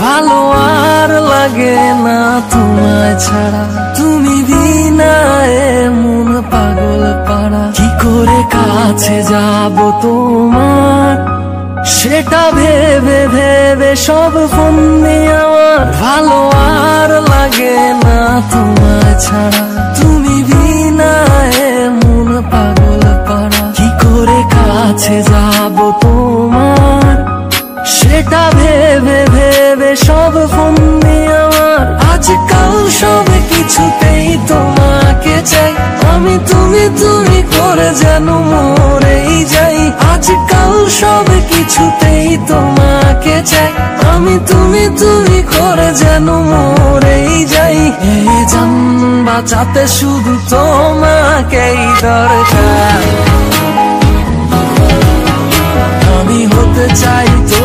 ভালো আর লাগে না তোমায় ছাড়া, তুমি বিনায় মন পাগল পাড়া। কি করে কাছে যাব তোমার, সেটা ভেবে ভেবে সব বন্দি আমার। ভালো আর লাগে না তোমায় ছাড়া, তুমি বিনায় মন পাগল পাড়া। কি করে কাছে যাব তোমার, সেটা ভেবে ভেবে সব বন্দি আমার। আজকাল সব কিছুতেই তোমাকে চাই, আমি তুমি তুমি করে যেন মরেই যাই। আজকাল সব কিছুতেই তোমাকে চাই, আমি তুমি তুমি করে যেন মরেই যাই। এই জান বাঁচাতে শুধু তোমাকেই দরকার, আমি হতে চাই তো